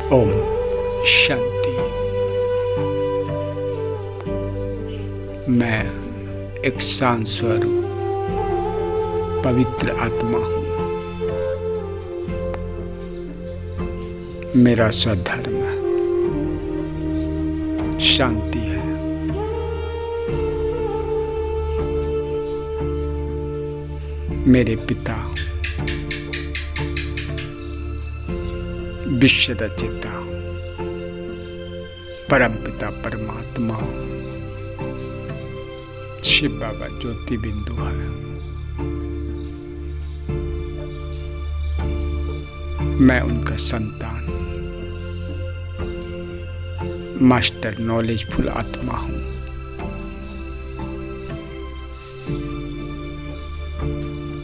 ओम शांति। मैं एक शांत स्वरूप पवित्र आत्मा हूँ। मेरा स्वधर्म शांति है। मेरे पिता विश्व रचिता परम पिता परमात्मा शिव बाबा ज्योति बिंदु है। मैं उनका संतान मास्टर नॉलेजफुल आत्मा हूँ।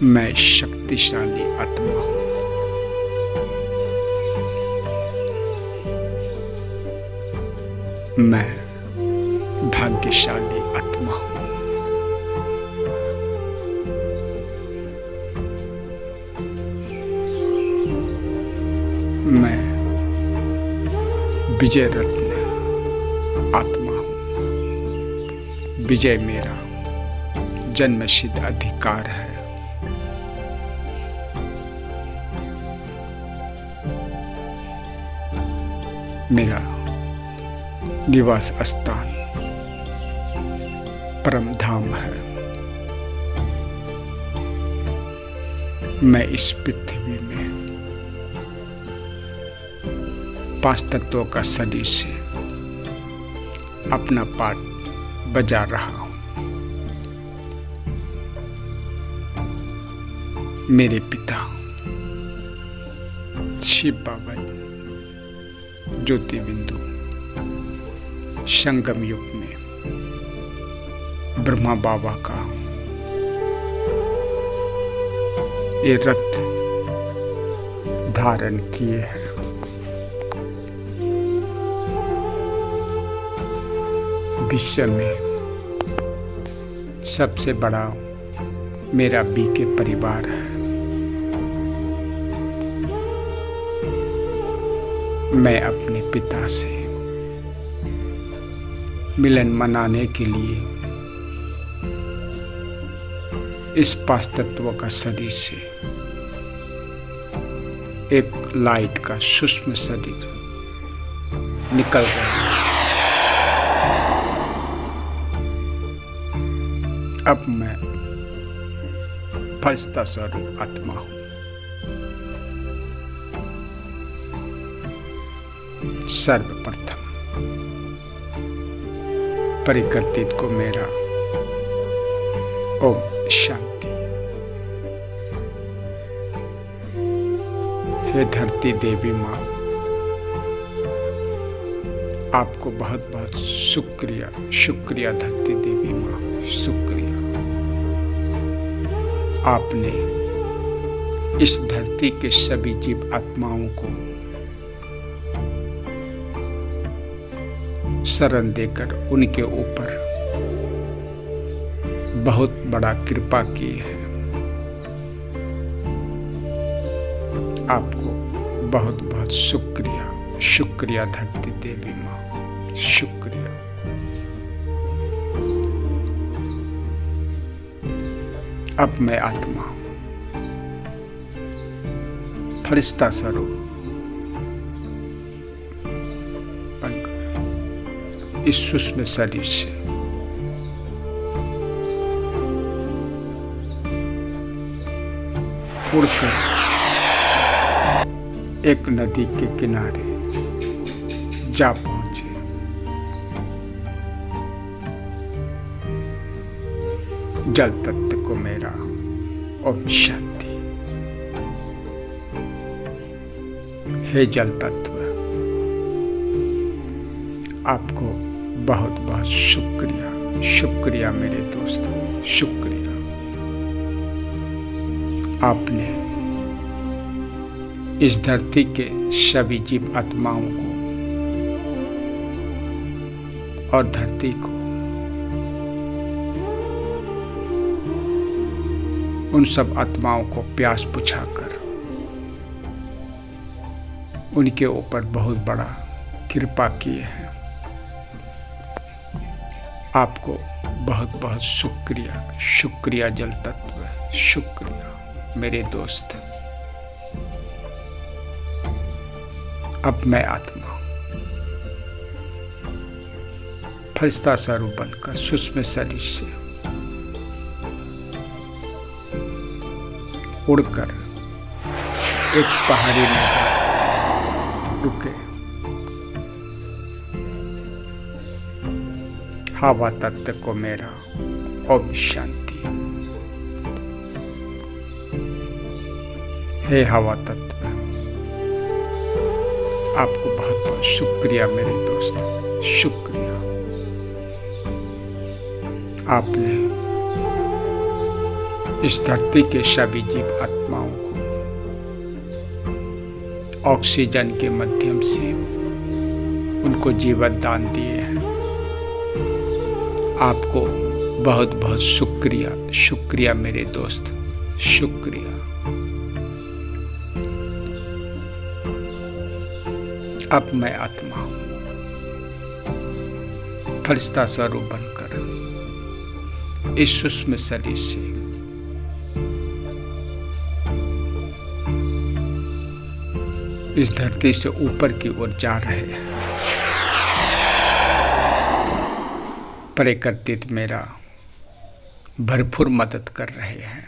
मैं शक्तिशाली आत्मा हूँ। मैं भाग्यशाली आत्मा हूँ। मैं विजय रत्न आत्मा हूँ। विजय मेरा जन्मसिद्ध अधिकार है। मेरा निवास स्थान परम धाम है। मैं इस पृथ्वी में 5 तत्वों का शरीर से अपना पाठ बजा रहा हूँ। मेरे पिता शिव बाबा ज्योति बिंदु संगम युग में ब्रह्मा बाबा का ये रथ धारण किए हैं। विश्व में सबसे बड़ा मेरा बीके परिवार है। मैं अपने पिता से मिलन मनाने के लिए इस 5 तत्वों का शरीर से एक लाइट का सूक्ष्म शरीर निकल गया। अब मैं फरिश्ता स्वरूप आत्मा हूँ। सर्वप्रथम परिवर्तित को मेरा ओम शांति। हे धरती देवी माँ, आपको बहुत बहुत शुक्रिया। शुक्रिया धरती देवी माँ, शुक्रिया। आपने इस धरती के सभी जीव आत्माओं को शरण देकर उनके ऊपर बहुत बड़ा कृपा की है। आपको बहुत बहुत शुक्रिया। शुक्रिया धरती देवी माँ, शुक्रिया। अब मैं आत्मा हूँ, फरिश्ता स्वरूप इस सूक्ष्म शरीर से उड़कर एक नदी के किनारे जा पहुंचे। जल तत्व को मेरा ओम शांति। हे जल तत्व, आपको बहुत बहुत शुक्रिया। शुक्रिया मेरे दोस्तों, शुक्रिया। आपने इस धरती के सभी जीव आत्माओं को और धरती को उन सब आत्माओं को प्यास बुझाकर उनके ऊपर बहुत बड़ा कृपा किए हैं। आपको बहुत बहुत शुक्रिया, शुक्रिया जल तत्व, शुक्रिया मेरे दोस्त। अब मैं आत्मा फरिश्ता स्वरूप बनकर सूक्ष्म शरीर से उड़कर एक पहाड़ी में रुके। हवा तत्व को मेरा ओम शांति। हे हवा तत्व, आपको बहुत बहुत शुक्रिया मेरे दोस्त, शुक्रिया। आपने इस धरती के सभी जीव आत्माओं को ऑक्सीजन के माध्यम से उनको जीवन दान दिए हैं। आपको बहुत बहुत शुक्रिया, शुक्रिया मेरे दोस्त, शुक्रिया। अब मैं आत्मा फरिश्ता स्वरूप बनकर इस सूक्ष्म शरीर से इस धरती से ऊपर की ओर जा रहे हैं। प्रकृति मेरा भरपूर मदद कर रहे हैं।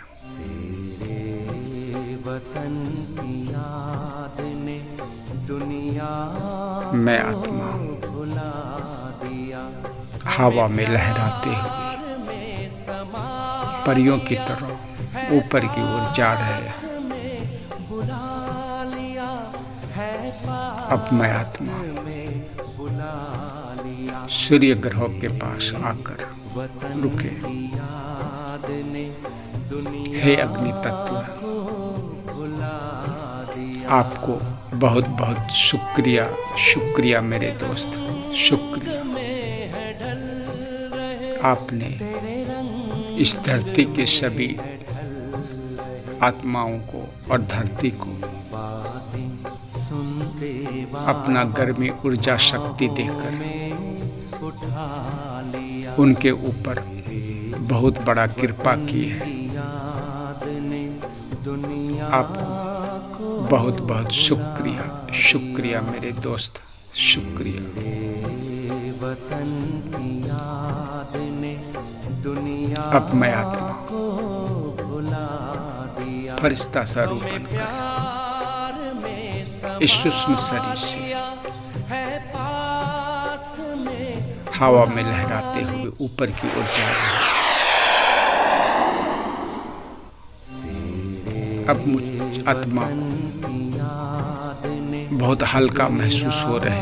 मैं आत्मा हवा में लहराते हुए परियों की तरह ऊपर की ओर जा रहे हैं। अब मैं आत्मा सूर्य ग्रह के पास आकर रुके। हे अग्नि तत्व, आपको बहुत बहुत शुक्रिया, शुक्रिया मेरे दोस्त, शुक्रिया। आपने इस धरती के सभी आत्माओं को और धरती को अपना गर्मी ऊर्जा शक्ति देकर उनके ऊपर बहुत बड़ा कृपा की है। आपको बहुत बहुत शुक्रिया, शुक्रिया मेरे दोस्त, शुक्रिया। अब मैं आत्मा फरिश्ता स्वरूप बनकर इस सूक्ष्म शरीर से हवा में लहराते हुए ऊपर की ओर जा रहे हैं। अब मुझ आत्मा बहुत हल्का महसूस हो रहे हैं।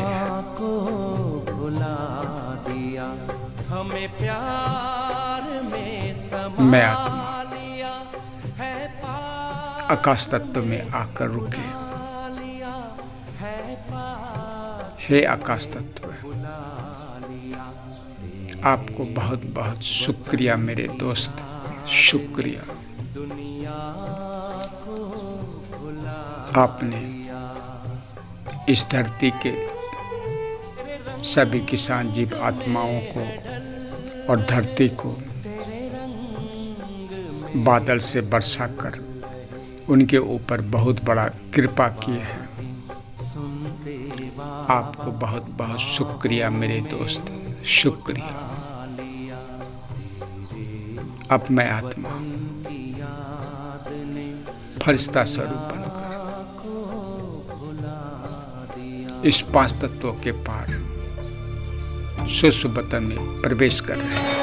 मैं आत्मा आकाश तत्व में आकर रुके। हे आकाश तत्व, आपको बहुत बहुत शुक्रिया मेरे दोस्त, शुक्रिया। आपने इस धरती के सभी किसान जीव आत्माओं को और धरती को बादल से बरसा कर उनके ऊपर बहुत बड़ा कृपा किए हैं। आपको बहुत बहुत शुक्रिया मेरे दोस्त, शुक्रिया। अब मैं आत्मा फरिश्ता स्वरूप बनकर इस पांच तत्वों के पार सूक्ष्म वतन में प्रवेश कर रहे हैं।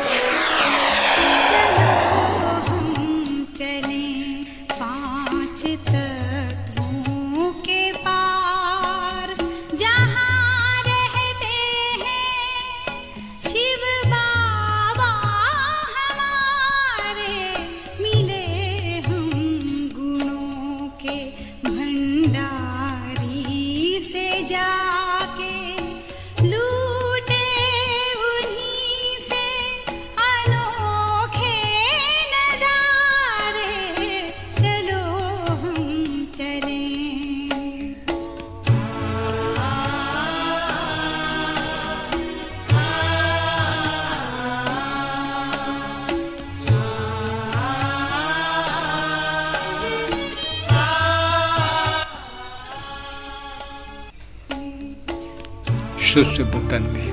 सुसुबतन में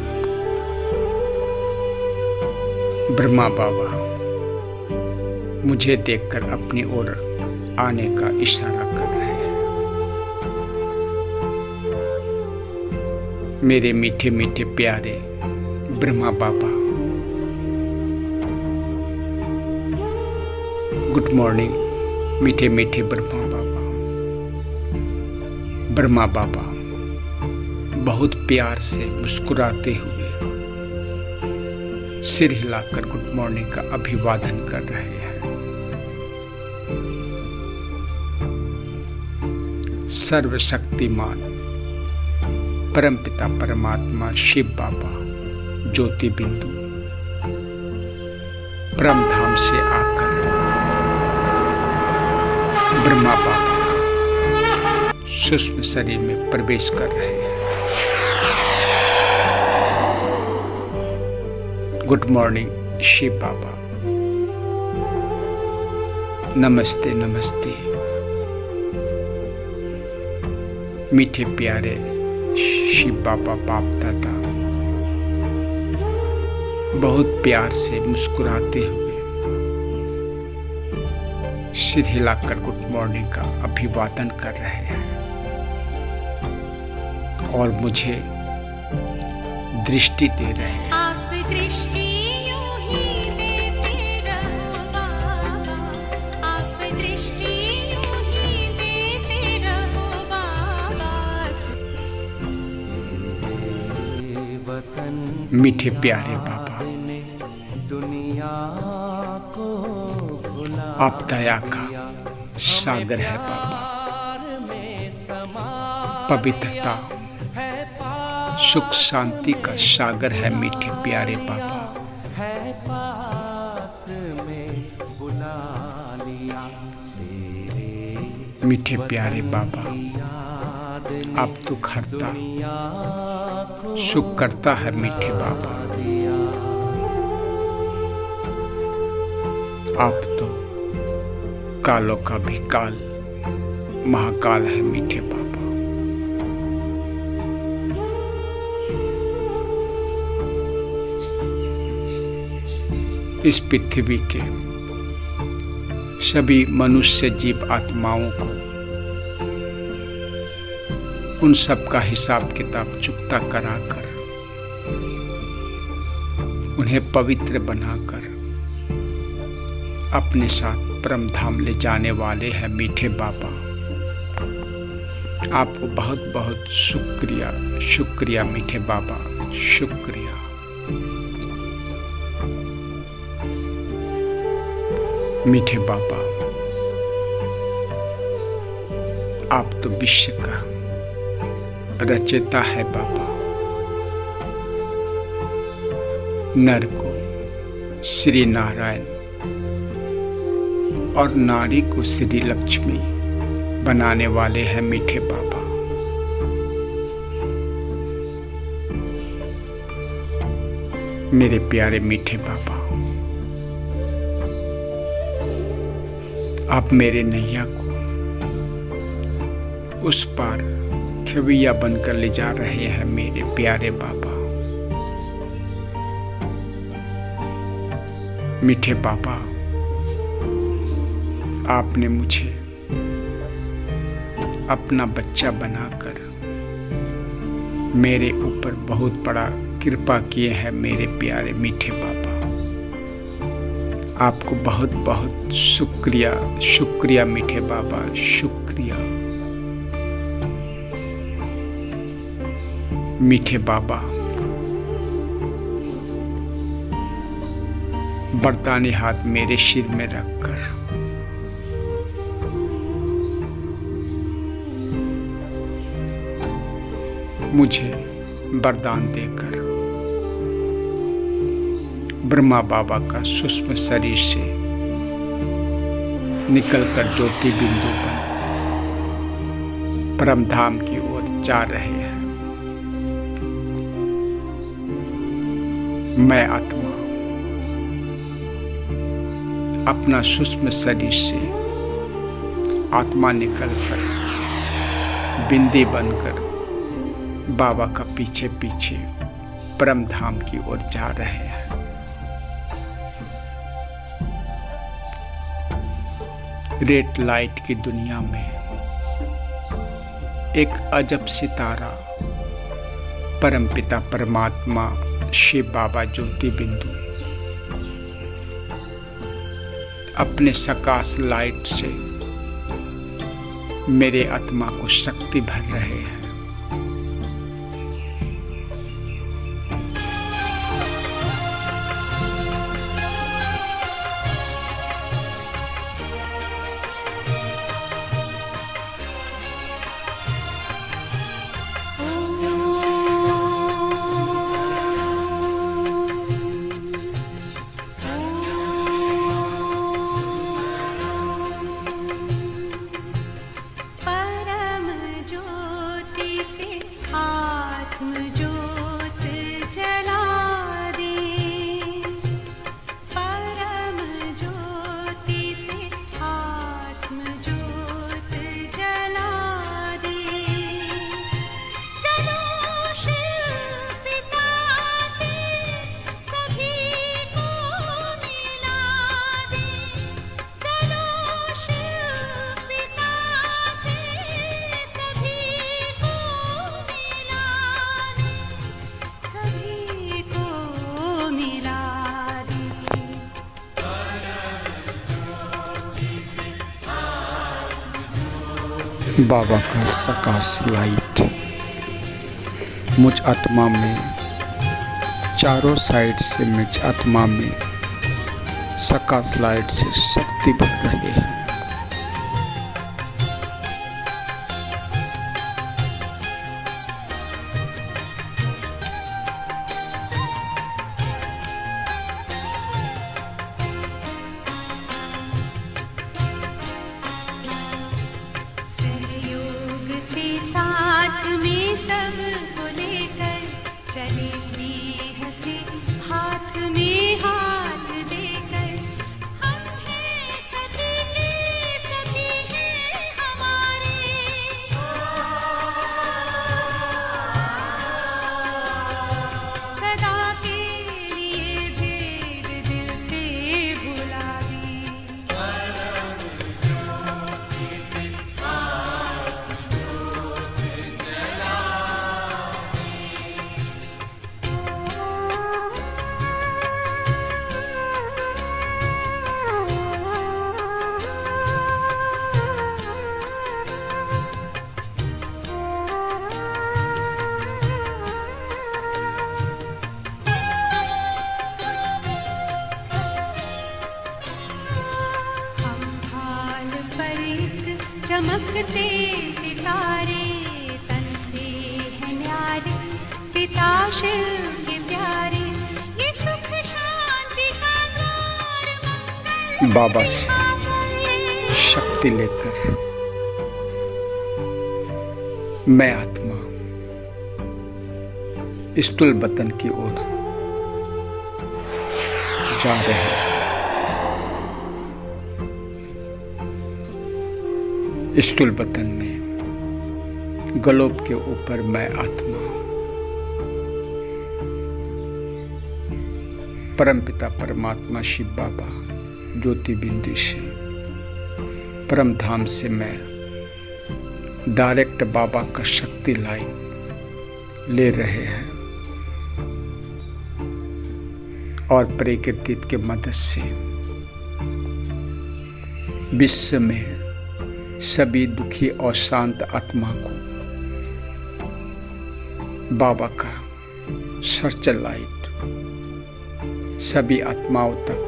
ब्रह्मा बाबा मुझे देखकर अपनी ओर आने का इशारा कर रहे हैं। मेरे मीठे मीठे प्यारे ब्रह्मा बाबा, गुड मॉर्निंग मीठे मीठे ब्रह्मा बाबा। ब्रह्मा बाबा बहुत प्यार से मुस्कुराते हुए सिर हिलाकर गुड मॉर्निंग का अभिवादन कर रहे हैं। सर्वशक्तिमान परमपिता परमात्मा शिव बाबा ज्योति बिंदु परमधाम से आकर ब्रह्मा बाबा सूक्ष्म शरीर में प्रवेश कर रहे हैं। गुड मॉर्निंग शिव बाबा, नमस्ते नमस्ते। मीठे प्यारे शिव बाबा बाप दादा बहुत प्यार से मुस्कुराते हुए सिर हिलाकर गुड मॉर्निंग का अभिवादन कर रहे हैं और मुझे दृष्टि दे रहे हैं। आप दृष्टि यूं ही देते रहो बाबा, आप दृष्टि यूं ही देते रहो बाबा। मीठे प्यारे बाबा, आप दया का सागर है बाबा, पवित्रता सुख शांति का सागर है मीठे प्यारे बाबा। मीठे प्यारे बाबा, आप दुख हरता सुख करता है मीठे बाबा। आप तो कालों का भी काल महाकाल है मीठे बाबा। इस पृथ्वी के सभी मनुष्य जीव आत्माओं को उन सब का हिसाब किताब चुकता कराकर उन्हें पवित्र बनाकर अपने साथ परम धाम ले जाने वाले हैं मीठे बाबा। आपको बहुत बहुत शुक्रिया शुक्रिया मीठे बाबा, शुक्रिया। मीठे बाबा, आप तो विश्व का रचयिता है बाबा। नर को श्री नारायण और नारी को श्री लक्ष्मी बनाने वाले हैं मीठे बाबा। मेरे प्यारे मीठे बाबा, आप मेरे नैया को उस पार खविया बनकर ले जा रहे हैं मेरे प्यारे बाबा। मीठे बाबा, आपने मुझे अपना बच्चा बनाकर मेरे ऊपर बहुत बड़ा कृपा किए हैं मेरे प्यारे मीठे बाबा। आपको बहुत बहुत शुक्रिया शुक्रिया मीठे बाबा, शुक्रिया। मीठे बाबा, बरदानी हाथ मेरे सिर में रखकर मुझे वरदान देकर ब्रह्मा बाबा का सूक्ष्म शरीर से निकलकर ज्योति बिंदु पर परम धाम की ओर जा रहे हैं। मैं आत्मा अपना सूक्ष्म शरीर से आत्मा निकलकर बिंदी बनकर बाबा का पीछे पीछे परम धाम की ओर जा रहे हैं। रेड लाइट की दुनिया में एक अजब सितारा परमपिता परमात्मा शिव बाबा ज्योति बिंदु अपने सकाश लाइट से मेरे आत्मा को शक्ति भर रहे हैं। बाबा का सकाश लाइट मुझ आत्मा में चारों साइड से मुझ आत्मा में सकाश लाइट से शक्ति भर रहे हैं। चमकते सितारे तन से हैं न्यारे, पिता शिव के प्यारे, ये सुख शांति का द्वार मंगल बाबा से शक्ति लेकर मैं आत्मा स्थूल बतन की ओर जा रहे हैं। स्थूल बतन में ग्लोब के ऊपर मैं आत्मा परमपिता परमात्मा शिव बाबा ज्योति बिंदु से परम धाम से मैं डायरेक्ट बाबा का शक्ति लाइट ले रहे हैं और प्रकृति के मदद से विश्व में सभी दुखी और शांत आत्मा को बाबा का सर्च लाइट सभी आत्माओं तक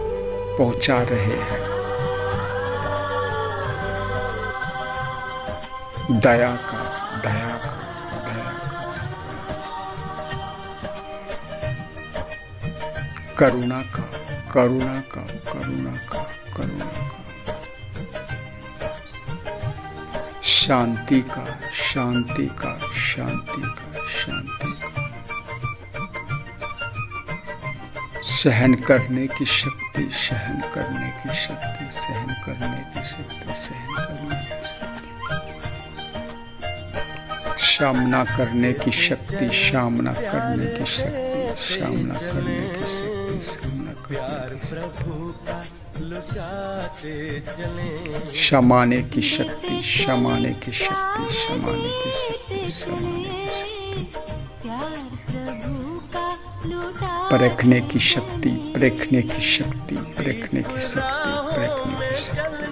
पहुंचा रहे हैं। दया का करुणा का शांति का सहन करने की शक्ति, सामना करने की शक्ति, सामना करने की शक्ति, सामना करने की शक्ति, सामना करने की शक्ति, समाने की शक्ति, समाने की शक्ति, समाने की शक्ति, समाने की शक्ति, परखने की शक्ति, परखने की शक्ति, परखने की शक्ति, परखने की शक्ति,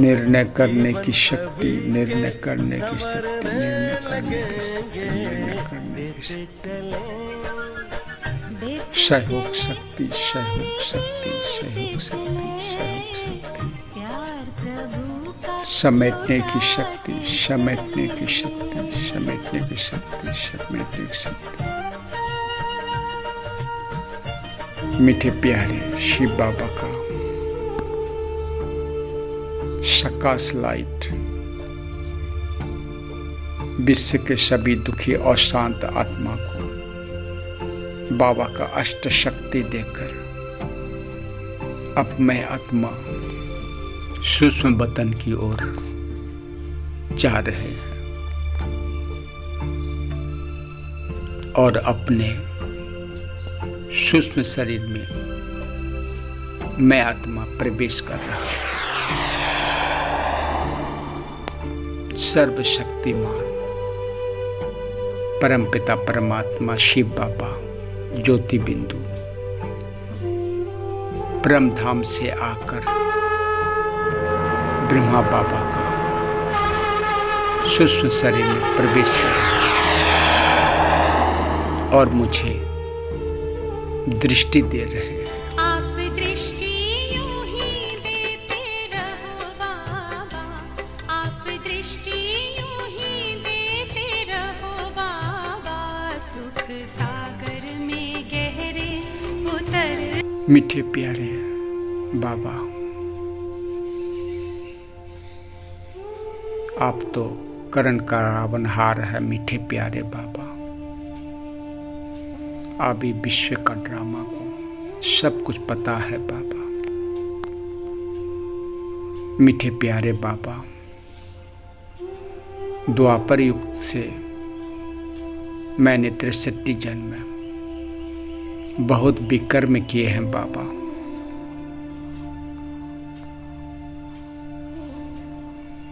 निर्णय करने की शक्ति, निर्णय करने की शक्ति, निर्णय करने की शक्ति, निर्णय करने की शक्ति, सहयोग शक्ति, सहयोग शक्ति, सहयोग शक्ति, सहयोग शक्ति, समेटने की शक्ति, समेटने की शक्ति, समेटने की शक्ति, समेटने की शक्ति। मीठे प्यारे शिव बाबा का सकाश लाइट विश्व के सभी दुखी और शांत आत्मा को बाबा का अष्ट शक्ति देकर अब मैं आत्मा सूक्ष्म वतन की ओर जा रहे हैं और अपने सूक्ष्म शरीर में मैं आत्मा प्रवेश कर रहा हूं। सर्वशक्तिमान परमपिता परमात्मा शिव बाबा ज्योति बिंदु परम धाम से आकर ब्रह्मा बाबा का सूक्ष्म शरीर में प्रवेश कर और मुझे दृष्टि दे रहे हैं। आप दृष्टि यूं ही देते रहो बाबा, आप दृष्टि यूं ही देते रहो बाबा, सुख सागर में गहरे उतर। मीठे प्यारे बाबा, आप तो करण का रावणहार है। मीठे प्यारे बाबा, अभी विश्व का ड्रामा को सब कुछ पता है बाबा। मीठे प्यारे बाबा, द्वापर युग से मैंने 63 जन्म बहुत विकर्म किए हैं बाबा।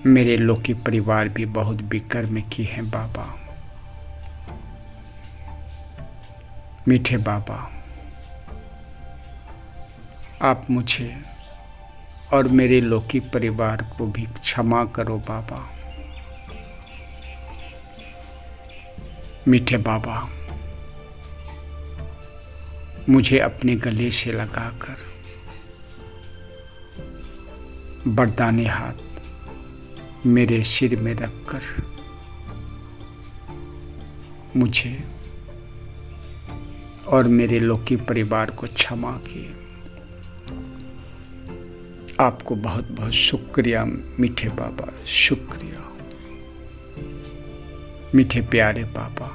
मेरे लोकी परिवार भी बहुत विकर्म किए हैं बाबा। मीठे बाबा, आप मुझे और मेरे लोकी परिवार को भी क्षमा करो बाबा। मीठे बाबा, मुझे अपने गले से लगाकर वरदानी हाथ मेरे सिर में रखकर मुझे और मेरे लोकी परिवार को क्षमा किए। आपको बहुत बहुत शुक्रिया मीठे बाबा, शुक्रिया। मीठे प्यारे बाबा,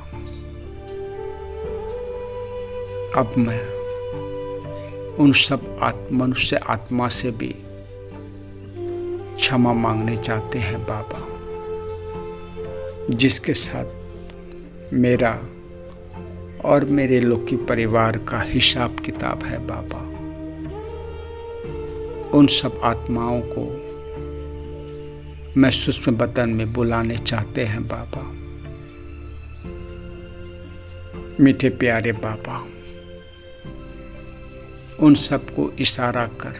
अब मैं उन सब मनुष्य आत्मा से भी क्षमा मांगने चाहते हैं बाबा, जिसके साथ मेरा और मेरे लोकी परिवार का हिसाब किताब है बाबा। उन सब आत्माओं को मैं सूक्ष्म वतन में बुलाने चाहते हैं बाबा। मीठे प्यारे बाबा, उन सबको इशारा कर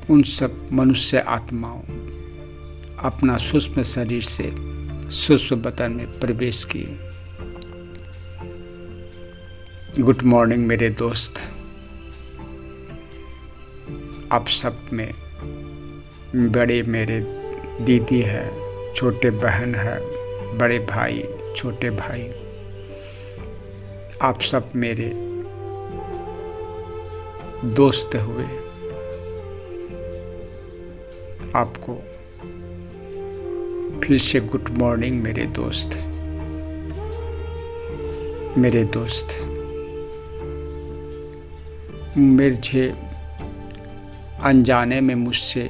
उन सब मनुष्य आत्माओं अपना सूक्ष्म शरीर से सूक्ष्म वतन में प्रवेश किए। गुड मॉर्निंग मेरे दोस्त। आप सब में बड़े मेरे दीदी है, छोटे बहन है, बड़े भाई, छोटे भाई, आप सब मेरे दोस्त हुए। आपको फिर से गुड मॉर्निंग मेरे दोस्त। मेरे दोस्त, मुझे अनजाने में मुझसे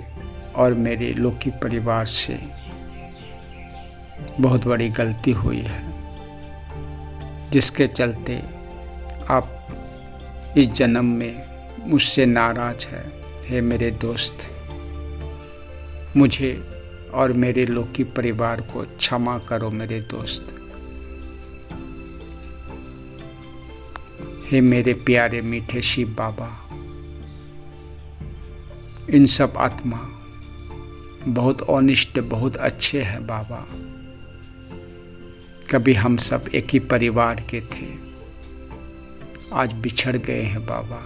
और मेरे लौकिक परिवार से बहुत बड़ी गलती हुई है, जिसके चलते आप इस जन्म में मुझसे नाराज है। हे मेरे दोस्त, मुझे और मेरे लौकिक परिवार को क्षमा करो मेरे दोस्त। हे मेरे प्यारे मीठे शिव बाबा, इन सब आत्मा बहुत ऑनेस्ट, बहुत अच्छे हैं बाबा। कभी हम सब एक ही परिवार के थे, आज बिछड़ गए हैं बाबा।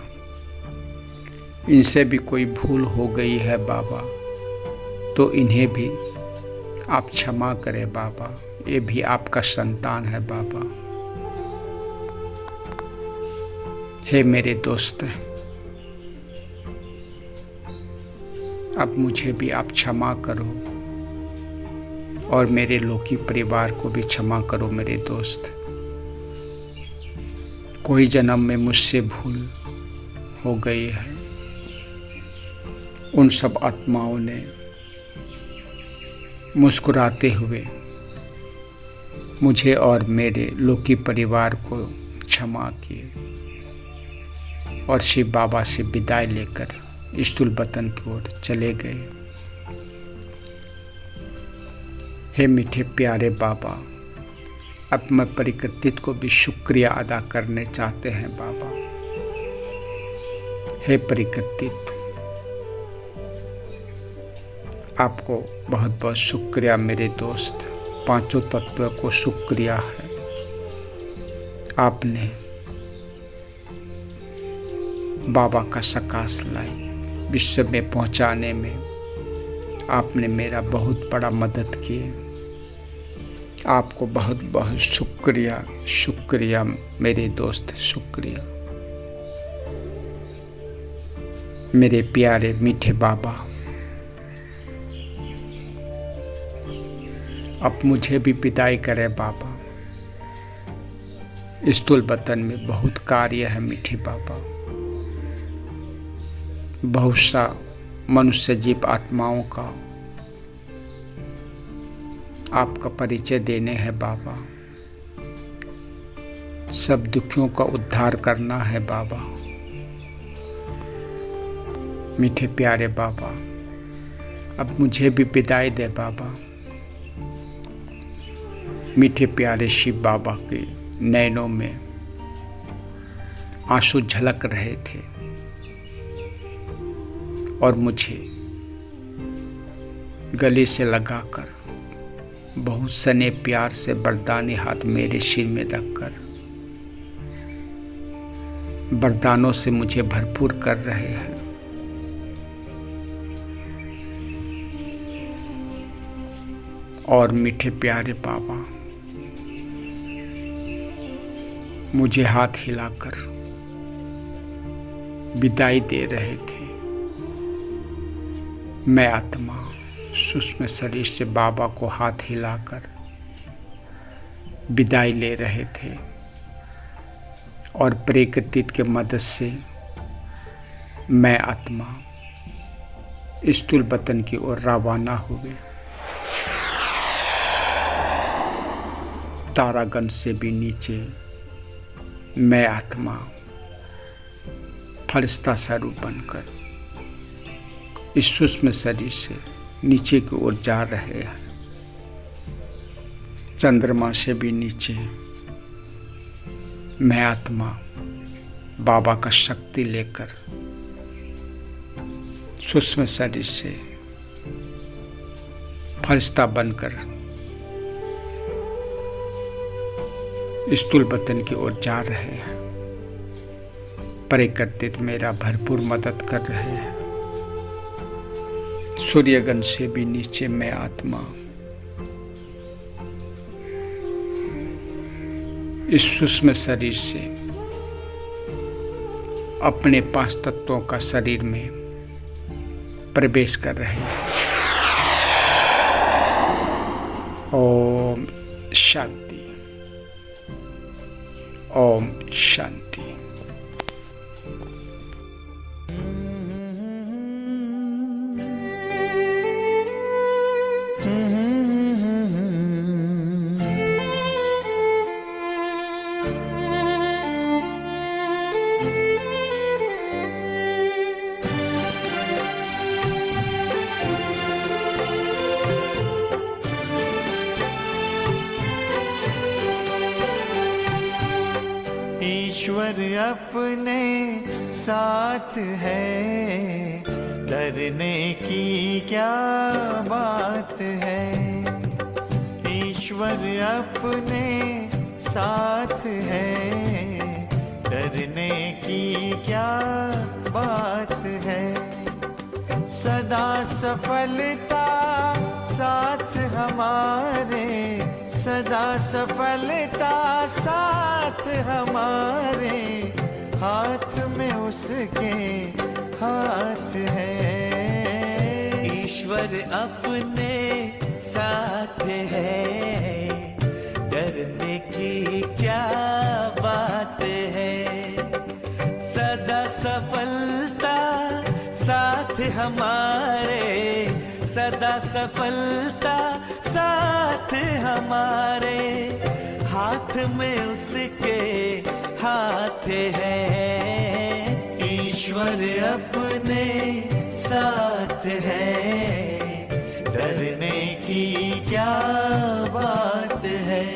इनसे भी कोई भूल हो गई है बाबा, तो इन्हें भी आप क्षमा करें बाबा। ये भी आपका संतान है बाबा। हे मेरे दोस्त, अब मुझे भी आप क्षमा करो और मेरे लौकिक परिवार को भी क्षमा करो मेरे दोस्त। कोई जन्म में मुझसे भूल हो गई है। उन सब आत्माओं ने मुस्कुराते हुए मुझे और मेरे लौकिक परिवार को क्षमा किए और शिव बाबा से विदाई लेकर स्थूल वतन की ओर चले गए। हे मीठे प्यारे बाबा, अब मैं प्रकृति को भी शुक्रिया अदा करने चाहते हैं बाबा। हे प्रकृति, आपको बहुत बहुत शुक्रिया मेरे दोस्त। पांचों तत्वों को शुक्रिया है। आपने बाबा का सकाश लाई विश्व में पहुंचाने में आपने मेरा बहुत बड़ा मदद की। आपको बहुत बहुत शुक्रिया, शुक्रिया मेरे दोस्त, शुक्रिया मेरे प्यारे मीठे बाबा। अब मुझे भी विदाई करें बाबा। स्थूल वतन में बहुत कार्य है मीठे बाबा। बहुत सा मनुष्य जीव आत्माओं का आपका परिचय देने हैं बाबा। सब दुखियों का उद्धार करना है बाबा। मीठे प्यारे बाबा, अब मुझे भी विदाई दे बाबा। मीठे प्यारे शिव बाबा के नैनों में आंसू झलक रहे थे और मुझे गले से लगाकर बहुत सने प्यार से वरदानी हाथ मेरे सिर में रखकर वरदानों से मुझे भरपूर कर रहे हैं। और मीठे प्यारे बाबा, मुझे हाथ हिलाकर विदाई दे रहे थे। मैं आत्मा सूक्ष्म शरीर से बाबा को हाथ हिलाकर विदाई ले रहे थे और प्रकृति के मदद से मैं आत्मा स्थूल वतन की ओर रवाना हुए। तारागण से भी नीचे मैं आत्मा फरिश्ता स्वरूप बनकर इस सूक्ष्म शरीर से नीचे की ओर जा रहे हैं। चंद्रमा से भी नीचे मैं आत्मा बाबा का शक्ति लेकर सूक्ष्म शरीर से फरिश्ता बनकर स्थूल वतन की ओर जा रहे हैं। प्रकृति मेरा भरपूर मदद कर रहे हैं। सूर्यगण से भी नीचे मैं आत्मा इस सूक्ष्म शरीर से अपने 5 तत्वों का शरीर में प्रवेश कर रहे हैं। ओम शांति, ओम शांति। ईश्वर अपने साथ है, डरने की क्या बात है। ईश्वर अपने साथ है, डरने की क्या बात है। सदा सफलता साथ हमारे, सदा सफलता साथ हमारे, हाथ में उसके हाथ है। ईश्वर अपने साथ है, डरने की क्या बात है। सदा सफलता साथ हमारे, सदा सफलता साथ हमारे, हाथ में उसके हाथ है। ईश्वर अपने साथ है, डरने की क्या बात है।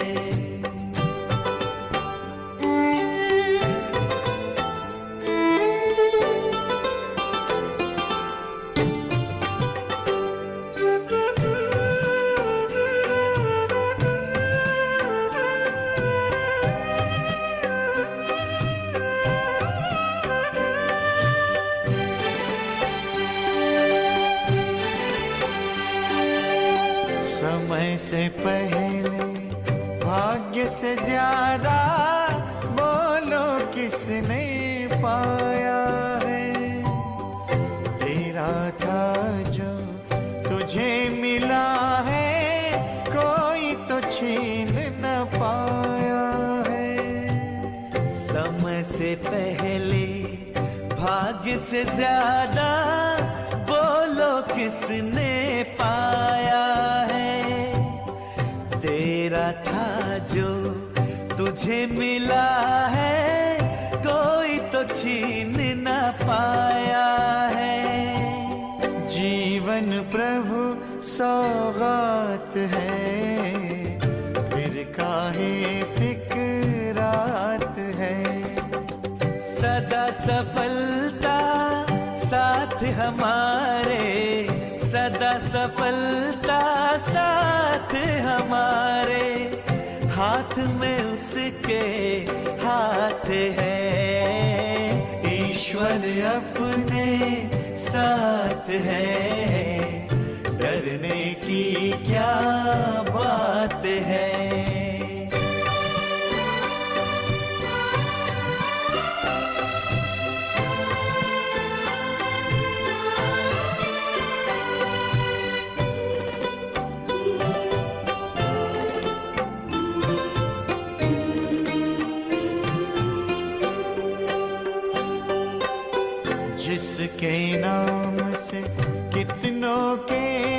समय से पहले भाग्य से ज्यादा, बोलो किसने पाया है। तेरा था जो तुझे मिला है, कोई तो छीन न पाया है। समय से पहले भाग्य से ज्यादा, बोलो किसने पाया है। तेरा था जो तुझे मिला है, कोई तो छीन न पाया है। जीवन प्रभु सौगात है, फिर काहे फिक्रात है। सदा सफलता साथ हमारे, सदा सफलता साथ हमारे, हाथ में उसके हाथ है। ईश्वर अपने साथ है, डरने की क्या बात है। जिसके नाम से कितनों के